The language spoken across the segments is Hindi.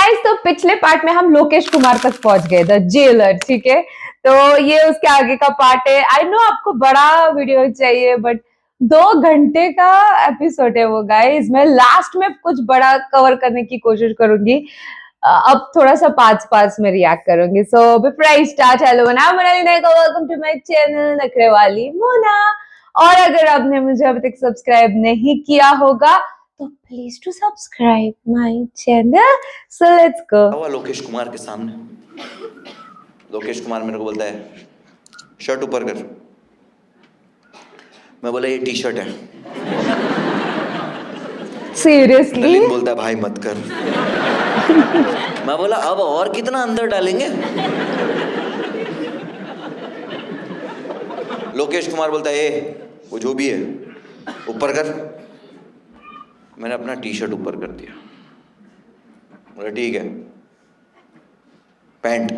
गाइस, तो पिछले पार्ट में हम लोकेश कुमार तक पहुंच गए, द जेलर, ठीक है। तो ये उसके आगे का पार्ट है। आई नो आपको बड़ा वीडियो चाहिए, बट 2 घंटे का एपिसोड है वो गाइस। मैं लास्ट में कुछ बड़ा कवर करने की कोशिश करूंगी। अब थोड़ा सा पार्ट्स में रिएक्ट करूंगी। So before I start, hello welcome to my channel Nakhre Wali Mona. और अगर आपने मुझे अभी तक सब्सक्राइब नहीं किया होगा तो please to subscribe my channel. So let's go. Lokesh Kumar के सामने लोकेश कुमार मेरे को बोलता है शर्ट ऊपर कर। मैं बोला ये टी शर्ट है। सीरियसली नलिन बोलता है भाई मत कर। मैं बोला अब और कितना अंदर डालेंगे। लोकेश कुमार बोलता है ए वो जो भी है ऊपर कर। मैंने अपना टी शर्ट ऊपर कर दिया। बोला ठीक है। पैंट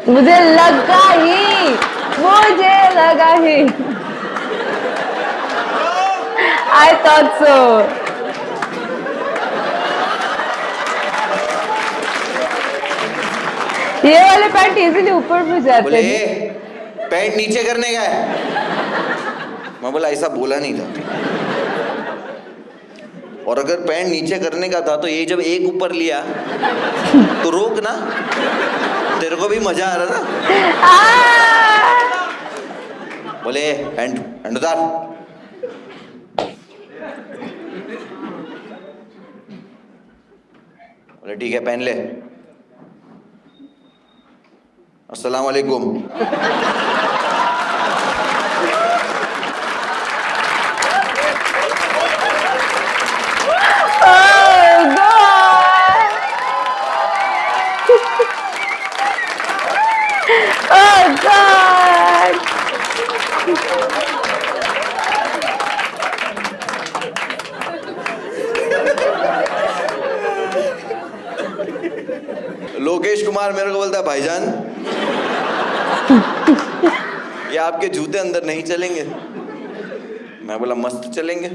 मुझे लगा ही आई थॉट सो। ये वाले पैंट इजीली ऊपर भी जाते हैं। पैंट नीचे करने का है। मैं बोला ऐसा बोला नहीं था। और अगर पैंट नीचे करने का था तो ये जब एक ऊपर लिया तो रोक ना, तेरे को भी मजा आ रहा था। बोले पैंट उतार। बोले ठीक है पहन ले। अस्सलाम वालेकुम। Oh God! लोकेश कुमार मेरे को बोलता है भाईजान ये आपके जूते अंदर नहीं चलेंगे। मैं बोला मस्त चलेंगे।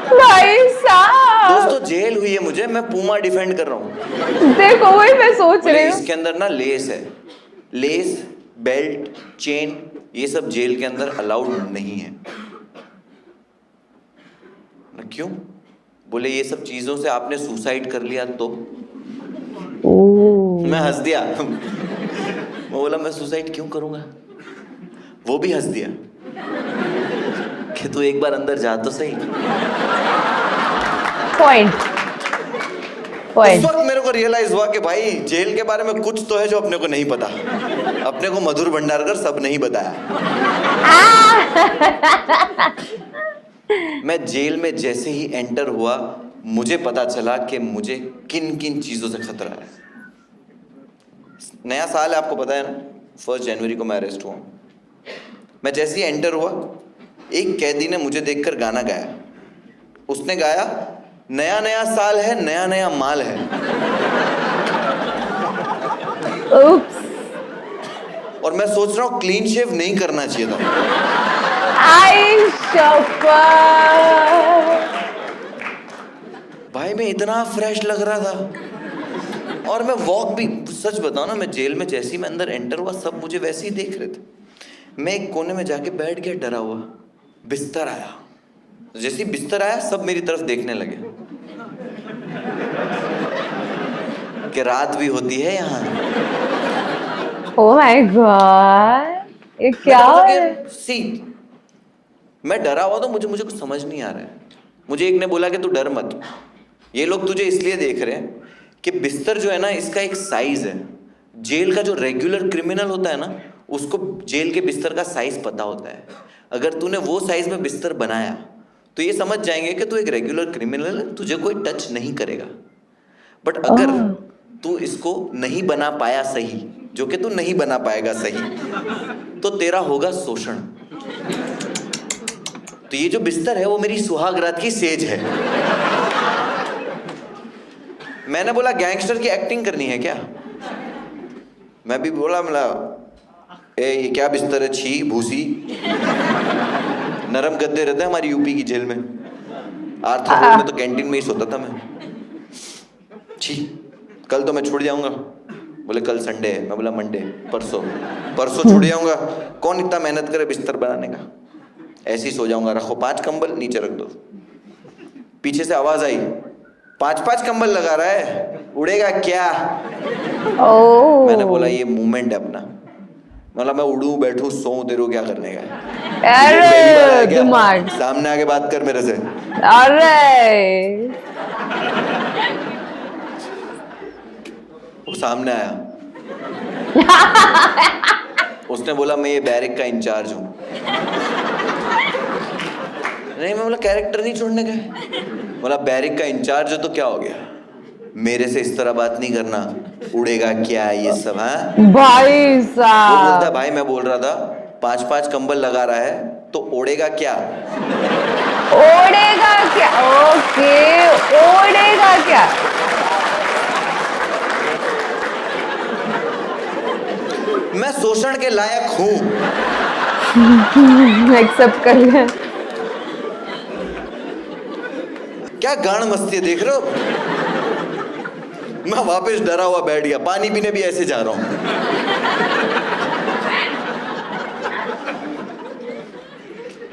भाई साहब दोस्तों जेल हुई है मुझे, मैं पूमा डिफेंड कर रहा हूँ। देखो वही मैं सोच रही हूँ। इसके अंदर ना लेस है, लेस बेल्ट चेन ये सब जेल के अंदर अलाउड नहीं है। क्यों? बोले ये सब चीजों से आपने सुसाइड कर लिया तो। मैं हंस दिया। मैं बोला मैं सुसाइड क्यों करूंगा। वो भी हंस दिया कि तू एक बार अंदर जा तो सही। पॉइंट उस वक्त मेरे को रियलाइज हुआ कि भाई जेल के बारे में कुछ तो है जो अपने को नहीं पता। अपने को मधुर भंडारकर सब नहीं बताया। मैं जेल में जैसे ही एंटर हुआ मुझे पता चला कि मुझे किन किन चीजों से खतरा है। नया साल है आपको पता है ना, 1 जनवरी को मैं अरेस्ट हुआ। मैं जैसे ही एंटर हुआ एक कैदी ने मुझे देखकर गाना गाया। उसने गाया नया नया साल है नया नया माल है। Oops. और मैं सोच रहा हूँ क्लीन शेव नहीं करना चाहिए था। भाई मैं इतना फ्रेश लग रहा था। और मैं वॉक भी सच बताऊं ना, मैं जेल में जैसे ही मैं अंदर एंटर हुआ सब मुझे वैसे ही देख रहे थे। मैं एक कोने में जाके बैठ गया डरा हुआ। बिस्तर आया, जैसे ही बिस्तर आया सब मेरी तरफ देखने लगे कि रात भी होती है यहाँ। Oh my God! ये क्या है? सी मैं डरा हुआ तो मुझे कुछ समझ नहीं आ रहा है। मुझे एक ने बोला कि तू डर मत, ये लोग तुझे इसलिए देख रहे हैं कि बिस्तर जो है ना इसका एक साइज है। जेल का जो रेगुलर क्रिमिनल होता है ना उसको जेल के बिस्तर का साइज पता होता है। अगर तूने वो साइज में बिस्तर बनाया तो ये समझ जाएंगे कि तू एक रेगुलर क्रिमिनल है, तुझे कोई टच नहीं करेगा। बट अगर तू इसको नहीं बना पाया सही, जो कि तू नहीं बना पाएगा सही, तो तेरा होगा शोषण। तो ये जो बिस्तर है वो मेरी सुहाग रात की सेज है। मैंने बोला गैंगस्टर की एक्टिंग करनी है क्या? मैं भी बोला ये क्या बिस्तर है, छी भूसी। नरम गद्दे रहते हैं हमारी यूपी की जेल में। आर्थर रोड में तो कैंटीन में ही सोता था मैं। छी, कल तो मैं छूट जाऊंगा। बोले कल संडे है। मैं बोला मंडे, परसों छूट जाऊंगा। कौन इतना मेहनत करे बिस्तर बनाने का, ऐसे ही सो जाऊंगा। रखो 5 कंबल, नीचे रख दो। पीछे से आवाज आई, 5-5 कंबल लगा रहा है, उड़ेगा क्या? ओह मैंने बोला ये मूवमेंट है अपना। मतलब मैं उड़ूं बैठूं सोऊं, तेरे को क्या करने का है? तुझे पहली बार आया अरे क्या? दिमाग, सामने आके बात कर मेरे से। अरे वो सामने आया, उसने बोला मैं ये बैरिक का इंचार्ज हूं। नहीं, मैं बोला कैरेक्टर नहीं छोड़ने का। बोला बैरिक का इंचार्ज हो तो क्या हो गया, मेरे से इस तरह बात नहीं करना, उड़ेगा क्या ये सब? हाँ, भाई वो बोलता है साहब, भाई मैं बोल रहा था 5-5 कंबल लगा रहा है तो ओढ़ेगा क्या? ओढ़ेगा क्या? ओके, ओढ़ेगा क्या? मैं शोषण के लायक हूं। एक्सेप्ट कर लिया। क्या गान मस्ती है, देख रहे हो? मैं वापस डरा हुआ बैठ गया, पानी पीने भी ऐसे जा रहा हूं।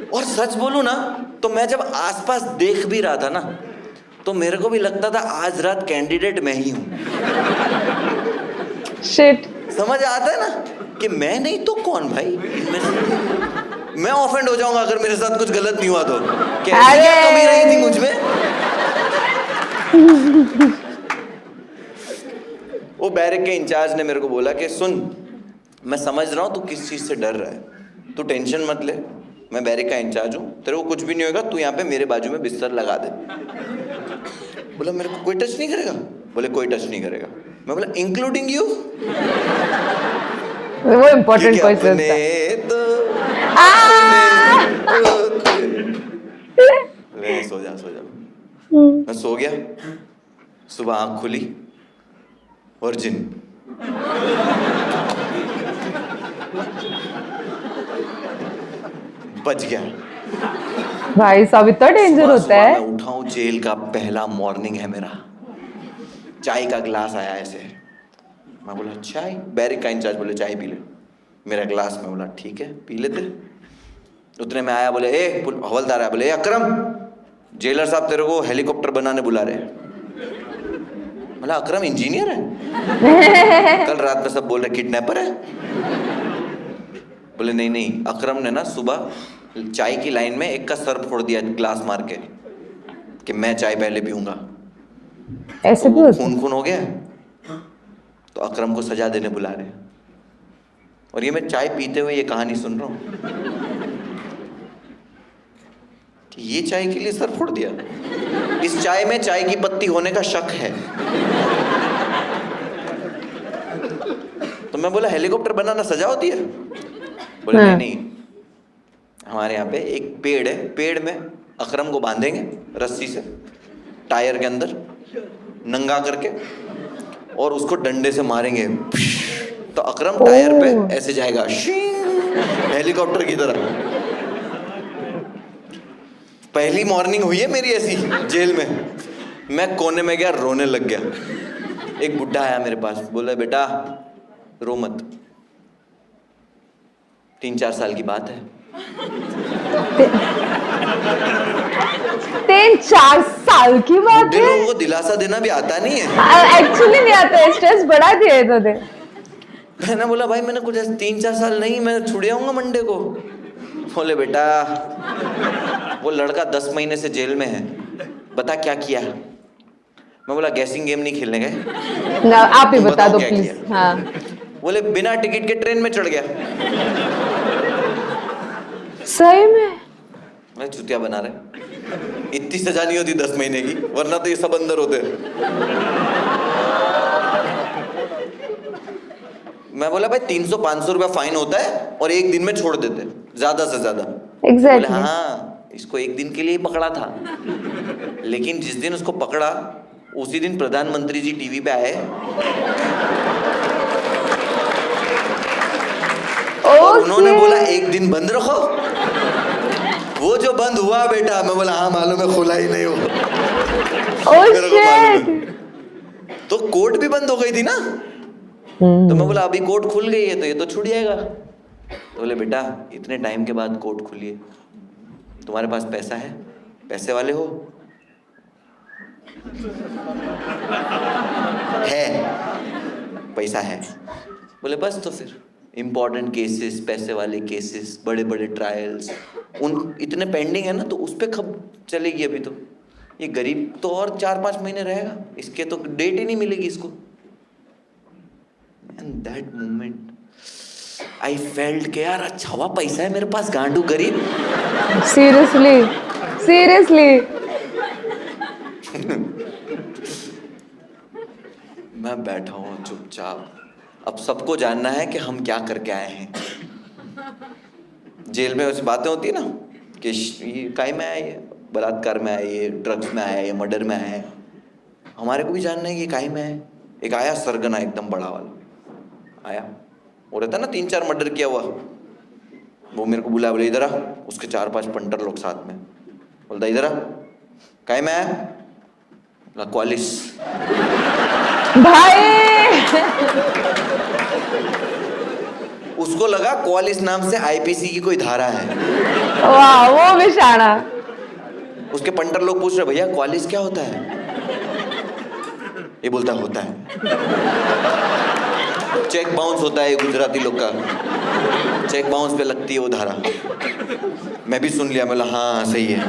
और सच बोलूं ना तो मैं जब आसपास देख भी रहा था ना तो मेरे को भी लगता था आज रात कैंडिडेट मैं ही हूं। शिट, समझ आता है ना कि मैं नहीं तो कौन भाई? मैं ऑफेंड हो जाऊंगा अगर मेरे साथ कुछ गलत नहीं हुआ तो। कैसी क्या कमी रही थी मुझ में? वो बैरिक के इंचार्ज ने मेरे को बोला कि सुन, मैं समझ रहा हूं तू किस चीज से डर रहा है, तू टेंशन मत ले, मैं बैरिक का इंचार्ज हूं, तेरे को कुछ भी नहीं होगा, तू यहाँ पे मेरे बाजू में बिस्तर लगा दे। बोला मेरे को कोई टच नहीं करेगा? बोले कोई टच नहीं करेगा। मैं बोला इंक्लूडिंग यू? वो इम्पोर्टेंट क्वेश्चन था। सो जा। मैं सो गया। सुबह आंख खुली और जिन। बच गया भाई साहब, इतना डेंजर होता है? मैं उठा हूं, जेल का पहला मॉर्निंग है मेरा। चाय का ग्लास आया ऐसे, मैं बोला चाय? बैरिक का इंचार्ज बोले चाय पी ले। मेरा ग्लास, मैं बोला ठीक है पी लेते। उतने में आया, बोले ए, हवलदार आया, बोले ए अकरम, जेलर साहब तेरे को हेलीकॉप्टर बनाने बुला रहे हैं। बोला अकरम इंजीनियर है? कल रात में सब बोल रहे किडनैपर है। बोले नहीं, अकरम ने ना सुबह चाय की लाइन में एक का सर फोड़ दिया ग्लास मार के कि मैं चाय पहले पीऊंगा। ऐसे भी तो होता है? खून हो गया तो अकरम को सजा देने बुला रहे हैं। और ये मैं चाय पीते हुए ये कहानी सुन रहा हूं कि ये चाय के लिए सर फोड़ दिया। इस चाय में चाय की पत्ती होने का शक है। तो मैं बोला हेलीकॉप्टर बनाना सजा होती है? बोले नहीं, हमारे यहाँ पे एक पेड़ है, पेड़ में अकरम को बांधेंगे रस्सी से टायर के अंदर नंगा करके और उसको डंडे से मारेंगे तो अकरम टायर पे ऐसे जाएगा हेलीकॉप्टर की तरह। पहली मॉर्निंग हुई है मेरी ऐसी जेल में। मैं कोने में गया, रोने लग गया। एक बुड्ढा आया मेरे पास, बोला बेटा रो मत, 3-4 साल की बात है। 3-4 साल की बात है? लोगों को दिलासा देना भी आता नहीं है। एक्चुअली नहीं आता है, स्ट्रेस बढ़ा दिया है तो दे। मैंने बोला भाई मैंने कुछ 3-4 साल नहीं, मैं छुड़ जाऊंगा मंडे को। बोले बेटा वो लड़का 10 महीने से जेल में है, बता क्या किया। मैं बोला गैसिंग गेम नहीं खेलने गए ना, आप ही बता दो क्या प्लीज। किया? हाँ, बोले बिना टिकट के ट्रेन में चढ़ गया। सही में? मैं चुतिया बना रहे, इतनी सजा नहीं होती 10 महीने की, वरना तो ये सब अंदर होते। मैं बोला भाई 300-500 रुपया फाइन होता है और एक दिन में छोड़ देते ज्यादा से ज्यादा। Exactly. बोले हाँ, इसको एक दिन के लिए ही पकड़ा था, लेकिन जिस दिन उसको पकड़ा उसी दिन प्रधानमंत्री जी टीवी पे आए और उन्होंने बोला एक दिन बंद रखो। वो वो जो बंद हुआ बेटा, मैं बोला हाँ मालूम है, खुला ही नहीं हो। ओह मेरे को मालूम शिट। है। तो कोर्ट भी बंद हो गई थी ना, तो मैं बोला अभी कोर्ट खुल गई है तो ये तो छूट जाएगा। तो बोले बेटा इतने टाइम के बाद कोर्ट खुली है, तुम्हारे पास पैसा है, पैसे वाले हो? है, पैसा है। बोले बस तो फिर इम्पोर्टेंट केसेस, पैसे वाले केसेस, बड़े बड़े ट्रायल्स, उन इतने पेंडिंग है ना, तो उस पर कब चलेगी अभी? तो ये गरीब तो और 4-5 महीने रहेगा, इसके तो डेट ही नहीं मिलेगी इसको। And that moment I felt के यार अच्छा हुआ पैसा है मेरे पास, गांडू गरीब। Seriously seriously. मैं बैठा हूँ चुपचाप, अब सबको जानना है कि हम क्या करके आए हैं। जेल में ऐसी बातें होती है ना कि ये काहे में आए, ये बलात्कार में आए, ये ड्रग्स में आया, ये मर्डर में आया है। हमारे को भी जानना है कि काहे में आए। एक आया सरगना एकदम बड़ा वाला आया, वो रहता ना 3-4 मर्डर किया हुआ, वो मेरे को बुलाया, बोले इधर आ। उसके 4-5 पंटर लोग साथ में, बोलता इधर आ, काहे में आया? बोला क्वालिस। भाई उसको लगा क्वालिस नाम से आईपीसी की कोई धारा है। वाह, वो भी शाना। उसके पंटर लोग पूछ रहे भैया क्वालिस क्या होता है? ये बोलता होता है चेक बाउंस होता है गुजराती लोग का, चेक बाउंस पे लगती है वो धारा। मैं भी सुन लिया, बोला हाँ सही है।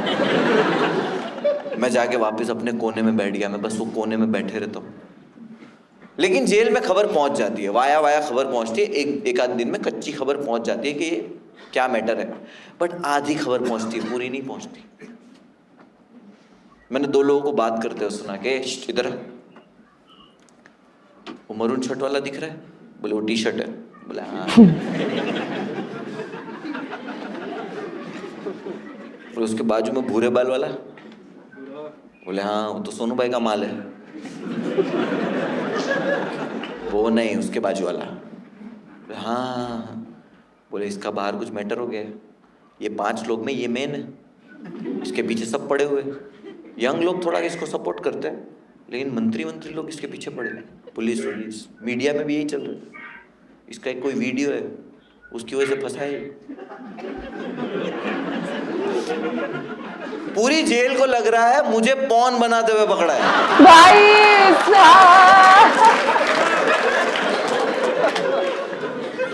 मैं जाके वापस अपने कोने में बैठ गया, मैं बस वो कोने में बैठे रहता हूँ। लेकिन जेल में खबर पहुंच जाती है, वाया वाया खबर पहुंचती है, एक आध दिन में कच्ची खबर पहुंच जाती है कि ये क्या मैटर है, बट आधी खबर पहुंचती है, पूरी नहीं पहुंचती। मैंने 2 लोगों को बात करते हुए सुना कि इधर वो मरून शर्ट वाला दिख रहा है? बोले वो टी शर्ट है। बोले हाँ। बोले उसके बाजू में भूरे बाल वाला? बोले हाँ वो तो सोनू भाई का माल है। वो नहीं, उसके बाजू वाला। बोले हाँ। बोले इसका बाहर कुछ मैटर हो गया है, ये 5 लोग में ये मेन है, इसके पीछे सब पड़े हुए। यंग लोग थोड़ा इसको सपोर्ट करते हैं, लेकिन मंत्री लोग इसके पीछे पड़े, पुलिस मीडिया में भी यही चल रहा है। इसका एक कोई वीडियो है, उसकी वजह से फंसा है। पूरी जेल को लग रहा है मुझे पॉन बनाते हुए पकड़ा है। भाई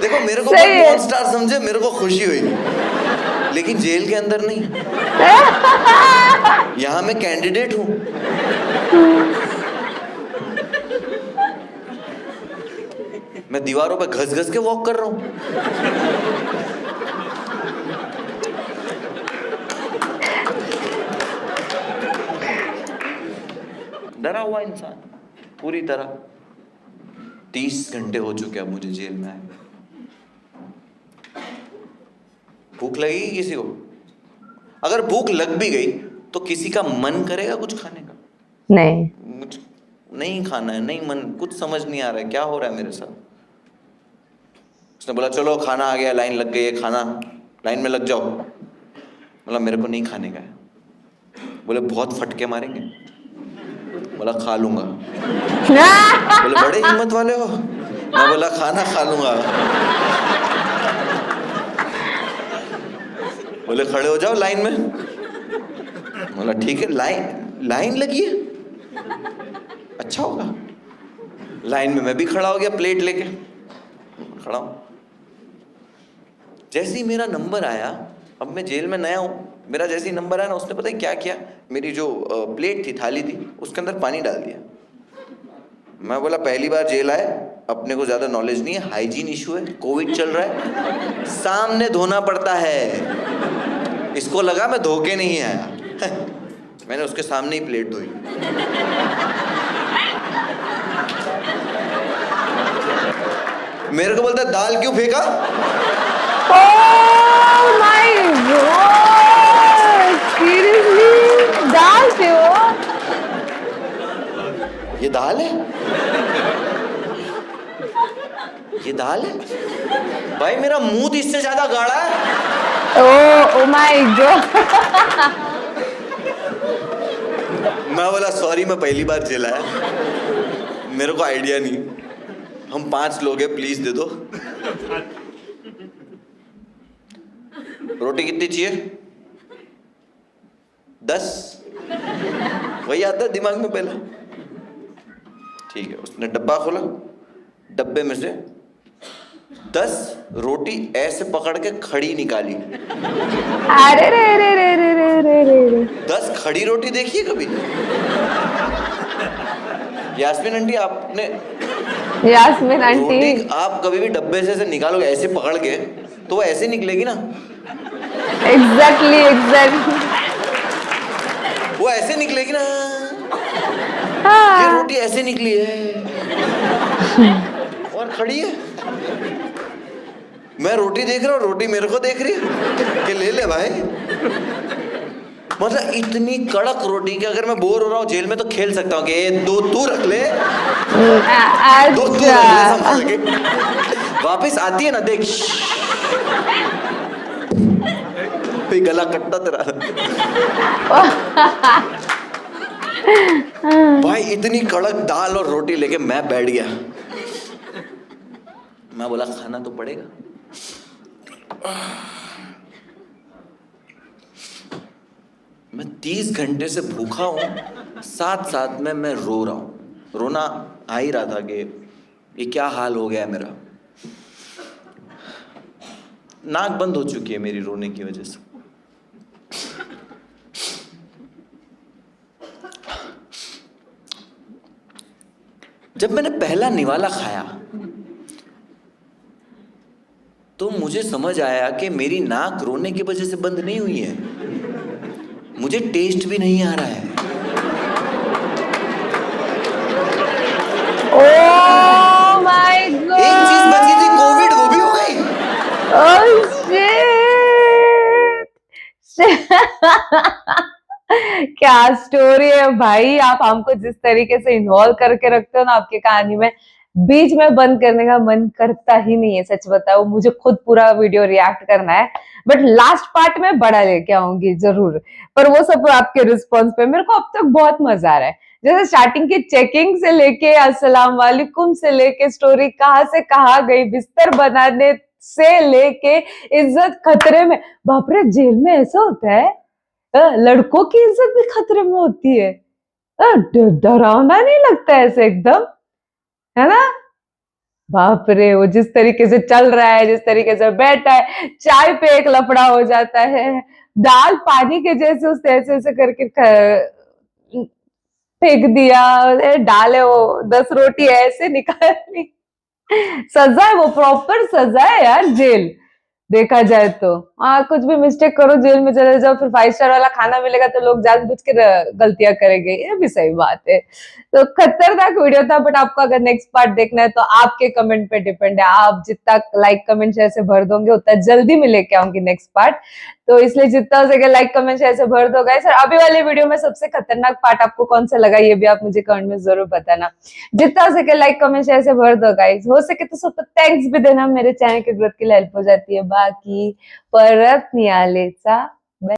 देखो मेरे को सही है। पॉन स्टार समझे, मेरे को खुशी हुई, लेकिन जेल के अंदर नहीं। यहाँ मैं कैंडिडेट हूँ। मैं दीवारों पे घस घस के वॉक कर रहा हूँ। डरा हुआ इंसान पूरी तरह। 30 घंटे हो चुके अब मुझे जेल में आए। भूख लगेगी किसी को? अगर भूख लग भी गई तो किसी का मन करेगा कुछ खाने का? नहीं, कुछ नहीं खाना है, नहीं मन, कुछ समझ नहीं आ रहा है क्या हो रहा है मेरे साथ। उसने बोला चलो खाना आ गया, लाइन लग गई है, खाना लाइन में लग जाओ। बोला मेरे को नहीं खाने का है। बोले बहुत फटके मारेंगे? बोला खा लूंगा। बोले बड़े हिम्मत वाले हो। मैं बोला खाना खा लूंगा। बोले खड़े हो जाओ लाइन में। बोला ठीक है, लाइन लगी है, अच्छा होगा। लाइन में मैं भी खड़ा हो गया प्लेट लेके, खड़ा हूं। जैसे ही मेरा नंबर आया, अब मैं जेल में नया हूं, मेरा जैसे ही नंबर आया ना, उसने पता है क्या किया, मेरी जो प्लेट थी, थाली थी, उसके अंदर पानी डाल दिया। मैं बोला पहली बार जेल आए, अपने को ज्यादा नॉलेज नहीं है, हाइजीन इशू है, कोविड चल रहा है, सामने धोना पड़ता है। इसको लगा मैं धो के नहीं आया। मैंने उसके सामने ही प्लेट धोई। मेरे को बोलता दाल क्यों फेंका? ओह माय गॉड, सीरियसली दाल थे वो? ये दाल है? ये दाल है भाई, मेरा मुंह तो इससे ज्यादा गाढ़ा है। Oh my God. मैं बोला सॉरी, मैं पहली बार चिल्लाया, मेरे को आइडिया नहीं, हम 5 लोग हैं, प्लीज दे दो। रोटी कितनी चाहिए? 10? वही आता है दिमाग में पहले। ठीक है, उसने डब्बा खोला, डब्बे में से 10 रोटी ऐसे पकड़ के खड़ी निकाली। अरे रे रे रे रे रे रे रे 10 खड़ी रोटी देखी है कभी? यास्मीन आंटी, आपने यास्मीन आंटी, रोटी आप कभी भी डब्बे से निकालोगे ऐसे पकड़ के, तो वो ऐसे निकलेगी ना। एग्जैक्टली वो ऐसे निकलेगी ना। हाँ। ये रोटी ऐसे निकली है और खड़ी है। मैं रोटी देख रहा हूँ, रोटी मेरे को देख रही है कि ले ले भाई। मतलब इतनी कड़क रोटी कि अगर मैं बोर हो रहा हूँ जेल में तो खेल सकता हूँ कि 2 तू रख ले, 2 तू रख ले संभाल के। वापस आती है ना, देख गला कट्टा तेरा। भाई इतनी कड़क दाल और रोटी लेके मैं बैठ गया। मैं बोला खाना तो पड़ेगा। मैं 30 घंटे से भूखा हूं, साथ साथ में मैं रो रहा हूं। रोना आ ही रहा था कि ये क्या हाल हो गया है मेरा। नाक बंद हो चुकी है मेरी रोने की वजह से। जब मैंने पहला निवाला खाया तो मुझे समझ आया कि मेरी नाक रोने की वजह से बंद नहीं हुई है, मुझे टेस्ट भी नहीं आ रहा है। ओह माय गॉड, एक चीज बची थी, कोविड, वो भी हो गई। Oh shit. क्या स्टोरी है भाई, आप हमको जिस तरीके से इन्वॉल्व करके रखते हो ना आपकी कहानी में, बीच में बंद करने का मन करता ही नहीं है। सच बताओ, मुझे खुद पूरा वीडियो रिएक्ट करना है, बट लास्ट पार्ट में बड़ा लेके आऊंगी जरूर। पर वो सब आपके रिस्पॉन्स पे मेरे को अब तक बहुत मजा आ रहा है। जैसे स्टार्टिंग की चेकिंग से लेके अस्सलाम वालेकुम से लेके स्टोरी कहाँ से कहाँ गई, बिस्तर बनाने से लेके इज्जत खतरे में। बाप रे, जेल में ऐसा होता है? लड़कों की इज्जत भी खतरे में होती है? डरावना नहीं लगता ऐसे एकदम, है ना? बाप रे, वो जिस तरीके से चल रहा है, जिस तरीके से बैठा है, चाय पे एक लफड़ा हो जाता है, दाल पानी के जैसे उसने ऐसे ऐसे करके फेंक दिया, डाले वो 10 रोटी ऐसे निकाली। सजा है वो, प्रॉपर सजा है यार जेल, देखा जाए तो। हाँ, कुछ भी मिस्टेक करो जेल में चले जाओ, फिर 5 स्टार वाला खाना मिलेगा तो लोग जानबूझ के गलतियां करेंगे, ये भी सही बात है। तो खतरनाक वीडियो था, बट आपको अगर नेक्स्ट पार्ट देखना है तो आपके कमेंट पे डिपेंड है। आप जितना लाइक कमेंट शेयर से भर दोगे उतना जल्दी मैं लेके आऊंगी नेक्स्ट पार्ट। तो इसलिए जितना हो सके लाइक कमेंट शेयर से भर दो गाइस। और अभी वाले वीडियो में सबसे खतरनाक पार्ट आपको कौन सा लगा ये भी आप मुझे कमेंट में जरूर बताना। जितना हो सके लाइक कमेंट शेयर से भर दो गाइस। हो सके तो सुपर थैंक्स भी देना, मेरे चैनल की ग्रोथ के लिए हेल्प हो जाती है। बाकी परत नियालेचा